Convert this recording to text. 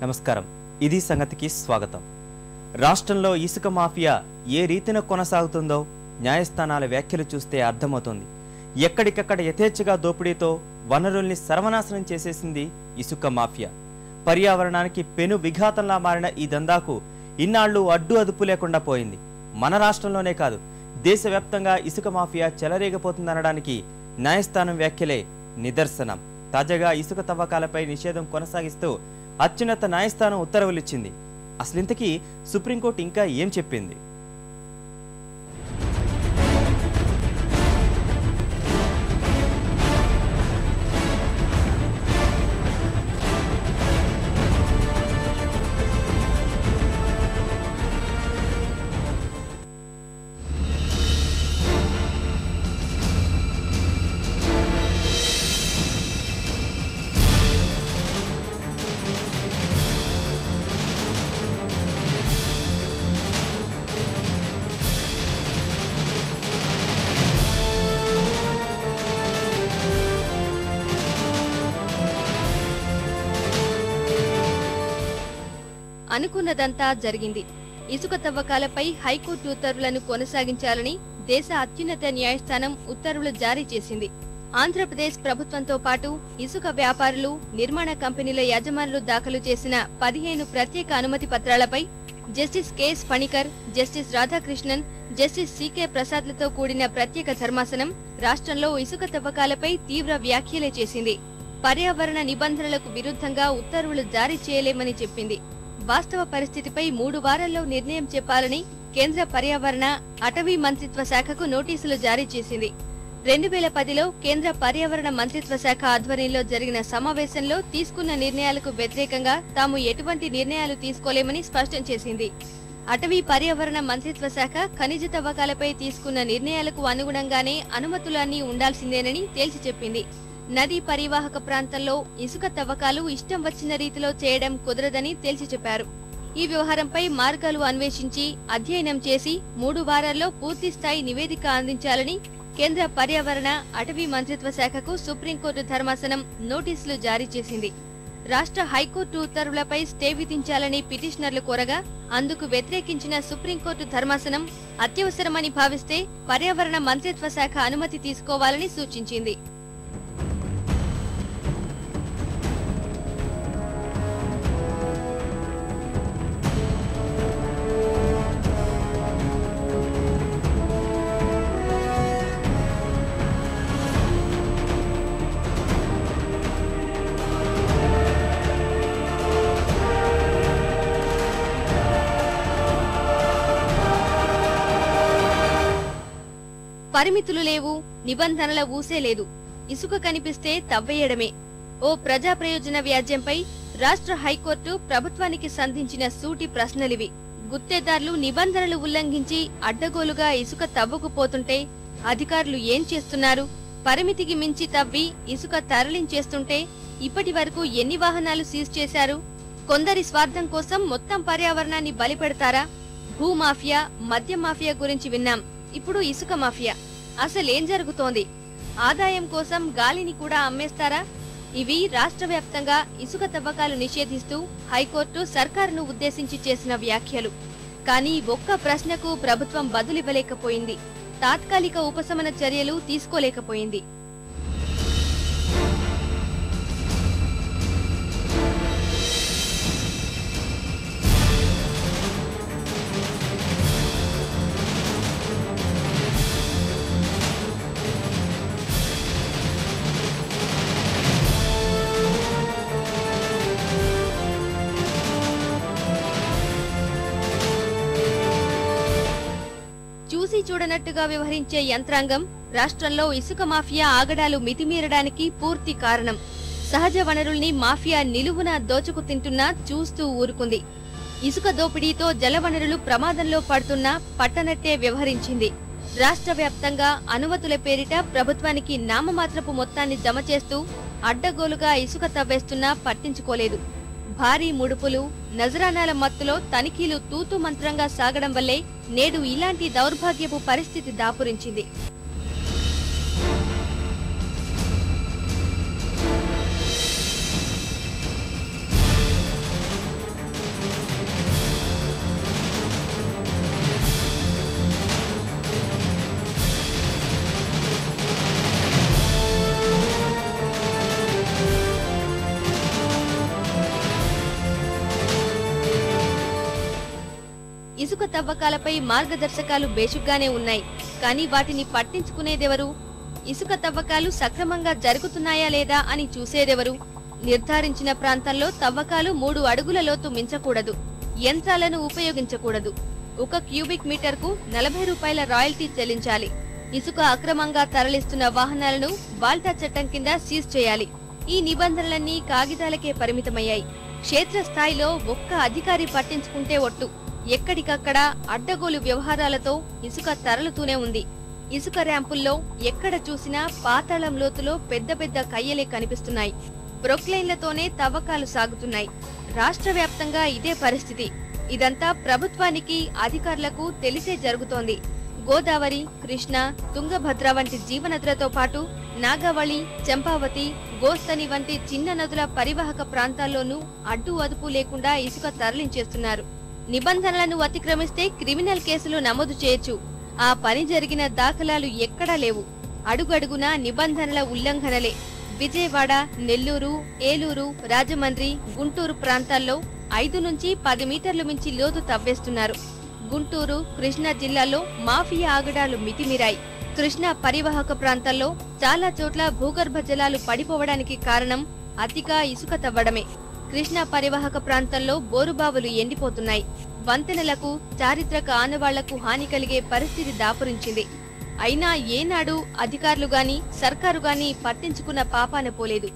నమస్కారం. ఇది సంగతికి స్వాగతం. రాష్ట్రంలో ఇసుక మాఫియా ఏ రీతిన కొనసాగుతుందో న్యాయస్థానాల వ్యాఖ్యలు చూస్తే అర్థమవుతుంది. ఎక్కడికక్కడ యథేచ్ఛగా దోపిడీతో వనరుల్ని సర్వనాశనం చేసేసింది ఇసుక మాఫియా. పర్యావరణానికి పెను విఘాతంలా మారిన ఈ దందాకు ఇన్నాళ్లు అడ్డు అదుపు లేకుండా పోయింది. మన రాష్ట్రంలోనే కాదు, దేశవ్యాప్తంగా ఇసుక మాఫియా చెలరేగిపోతుందనడానికి న్యాయస్థానం వ్యాఖ్యలే నిదర్శనం. తాజాగా ఇసుక తవ్వకాలపై నిషేధం కొనసాగిస్తూ అత్యున్నత న్యాయస్థానం ఉత్తర్వులిచ్చింది. అసలింతకీ సుప్రీంకోర్టు ఇంకా ఏం చెప్పింది? అనుకున్నదంతా జరిగింది. ఇసుక తవ్వకాలపై హైకోర్టు ఉత్తర్వులను కొనసాగించాలని దేశ అత్యున్నత న్యాయస్థానం ఉత్తర్వులు జారీ చేసింది. ఆంధ్రప్రదేశ్ ప్రభుత్వంతో పాటు ఇసుక వ్యాపారులు, నిర్మాణ కంపెనీల యజమానులు దాఖలు చేసిన 15 ప్రత్యేక అనుమతి పత్రాలపై justice KS Panicker, justice Radhakrishnan, justice CK ప్రసాద్లతో కూడిన ప్రత్యేక ధర్మాసనం రాష్ట్రంలో ఇసుక తవ్వకాలపై తీవ్ర వ్యాఖ్యలే చేసింది. పర్యావరణ నిబంధనలకు విరుద్ధంగా ఉత్తర్వులు జారీ చేయలేమని చెప్పింది. వాస్తవ పరిస్థితిపై 3 వారాల్లో నిర్ణయం చెప్పాలని కేంద్ర పర్యావరణ, అటవీ మంత్రిత్వ శాఖకు నోటీసులు జారీ చేసింది. 2010లో కేంద్ర పర్యావరణ మంత్రిత్వ శాఖ ఆధ్వర్యంలో జరిగిన సమావేశంలో తీసుకున్న నిర్ణయాలకు వ్యతిరేకంగా తాము ఎటువంటి నిర్ణయాలు తీసుకోలేమని స్పష్టం చేసింది. అటవీ పర్యావరణ మంత్రిత్వ శాఖ ఖనిజ తవ్వకాలపై తీసుకున్న నిర్ణయాలకు అనుగుణంగానే అనుమతులన్నీ ఉండాల్సిందేనని తేల్చి చెప్పింది. నదీ పరివాహక ప్రాంతంలో ఇసుక తవ్వకాలు ఇష్టం వచ్చిన రీతిలో చేయడం కుదరదని తేల్చి చెప్పారు. ఈ వ్యవహారంపై మార్గాలు అన్వేషించి అధ్యయనం చేసి 3 వారాల్లో పూర్తిస్థాయి నివేదిక అందించాలని కేంద్ర పర్యావరణ, అటవీ మంత్రిత్వ శాఖకు సుప్రీంకోర్టు ధర్మాసనం నోటీసులు జారీ చేసింది. రాష్ట్ర హైకోర్టు ఉత్తర్వులపై స్టే విధించాలని పిటిషనర్లు కోరగా అందుకు వ్యతిరేకించిన సుప్రీంకోర్టు ధర్మాసనం అత్యవసరమని భావిస్తే పర్యావరణ మంత్రిత్వ శాఖ అనుమతి తీసుకోవాలని సూచించింది. పరిమితులు లేవు, నిబంధనల ఊసే లేదు. ఇసుక కనిపిస్తే తవ్వేయడమే. ఓ ప్రజా ప్రయోజన వ్యాజ్యంపై రాష్ట్ర హైకోర్టు ప్రభుత్వానికి సంధించిన సూటి ప్రశ్నలివి. గుత్తేదారులు నిబంధనలు ఉల్లంఘించి అడ్డగోలుగా ఇసుక తవ్వుకుపోతుంటే అధికారులు ఏం చేస్తున్నారు? పరిమితికి మించి తవ్వి ఇసుక తరలించేస్తుంటే ఇప్పటి వరకు ఎన్ని వాహనాలు సీజ్ చేశారు? కొందరి స్వార్థం కోసం మొత్తం పర్యావరణాన్ని బలిపెడతారా? భూమాఫియా, మద్య మాఫియా గురించి విన్నాం. ఇప్పుడు ఇసుక మాఫియా. అసలేం జరుగుతోంది? ఆదాయం కోసం గాలిని కూడా అమ్మేస్తారా? ఇవి రాష్ట్ర వ్యాప్తంగా ఇసుక తవ్వకాలు నిషేధిస్తూ హైకోర్టు సర్కారును ఉద్దేశించి చేసిన వ్యాఖ్యలు. కానీ ఒక్క ప్రశ్నకు ప్రభుత్వం బదులివ్వలేకపోయింది. తాత్కాలిక ఉపశమన చర్యలు తీసుకోలేకపోయింది. చూసి చూడనట్టుగా వ్యవహరించే యంత్రాంగం రాష్ట్రంలో ఇసుక మాఫియా ఆగడాలు మితిమీరడానికి పూర్తి కారణం. సహజ వనరుల్ని మాఫియా నిలువున దోచుకు తింటున్నా చూస్తూ ఊరుకుంది. ఇసుక దోపిడీతో జలవనరులు ప్రమాదంలో పడుతున్నా పట్టనట్టే వ్యవహరించింది. రాష్ట్ర వ్యాప్తంగా అనుమతుల పేరిట ప్రభుత్వానికి నామమాత్రపు మొత్తాన్ని జమ చేస్తూ అడ్డగోలుగా ఇసుక తవ్వేస్తున్నా పట్టించుకోలేదు. భారీ ముడుపులు, నజరానాల మత్తులో తనిఖీలు తూతు మంత్రంగా సాగడం వల్లే నేడు ఇలాంటి దౌర్భాగ్యపు పరిస్థితి దాపురించింది. ఇసుక తవ్వకాలపై మార్గదర్శకాలు బేషుగ్గానే ఉన్నాయి, కానీ వాటిని పట్టించుకునేదెవరు? ఇసుక తవ్వకాలు సక్రమంగా జరుగుతున్నాయా లేదా అని చూసేదెవరు? నిర్ధారించిన ప్రాంతంలో తవ్వకాలు 3 అడుగుల లోతు మించకూడదు, యంత్రాలను ఉపయోగించకూడదు, 1 క్యూబిక్ మీటర్కు 40 రూపాయల రాయల్టీ చెల్లించాలి. ఇసుక అక్రమంగా తరలిస్తున్న వాహనాలను బాల్టా చట్టం కింద సీజ్ చేయాలి. ఈ నిబంధనలన్నీ కాగితాలకే పరిమితమయ్యాయి. క్షేత్రస్థాయిలో ఒక్క అధికారి పట్టించుకుంటే ఒట్టు, ఎక్కడికక్కడ అడ్డగోలు వ్యవహారాలతో ఇసుక తరలుతూనే ఉంది. ఇసుక ర్యాంపుల్లో ఎక్కడ చూసినా పాతాళం లోతులో పెద్ద పెద్ద కయ్యలే కనిపిస్తున్నాయి. ప్రొక్లైన్లతోనే తవ్వకాలు సాగుతున్నాయి. రాష్ట్ర వ్యాప్తంగా ఇదే పరిస్థితి. ఇదంతా ప్రభుత్వానికి, అధికారులకు తెలిసే జరుగుతోంది. గోదావరి, కృష్ణ, తుంగభద్ర వంటి జీవనదులతో పాటు నాగావళి, చంపావతి, గోస్తని వంటి చిన్న నదుల పరివాహక ప్రాంతాల్లోనూ అడ్డు అదుపు లేకుండా ఇసుక తరలించేస్తున్నారు. నిబంధనలను అతిక్రమిస్తే క్రిమినల్ కేసులు నమోదు చేయొచ్చు. ఆ పని జరిగిన దాఖలాలు ఎక్కడా లేవు. అడుగడుగునా నిబంధనల ఉల్లంఘనలే. విజయవాడ, నెల్లూరు, ఏలూరు, రాజమండ్రి, గుంటూరు ప్రాంతాల్లో 5 నుంచి 10 మీటర్లు మించి లోతు తవ్వేస్తున్నారు. గుంటూరు, కృష్ణా జిల్లాల్లో మాఫియా ఆగడాలు మితిమీరాయి. కృష్ణా పరివాహక ప్రాంతాల్లో చాలా చోట్ల భూగర్భ జలాలు పడిపోవడానికి కారణం అతిగా ఇసుక తవ్వడమే. కృష్ణా పరివాహక ప్రాంతంలో బోరుబావులు ఎండిపోతున్నాయి. వంతెనలకు, చారిత్రక ఆనవాళ్లకు హాని కలిగే పరిస్థితి దాపురించింది. అయినా ఏనాడు అధికారులు గాని, సర్కారు గాని పట్టించుకున్న పాపాన పోలేదు.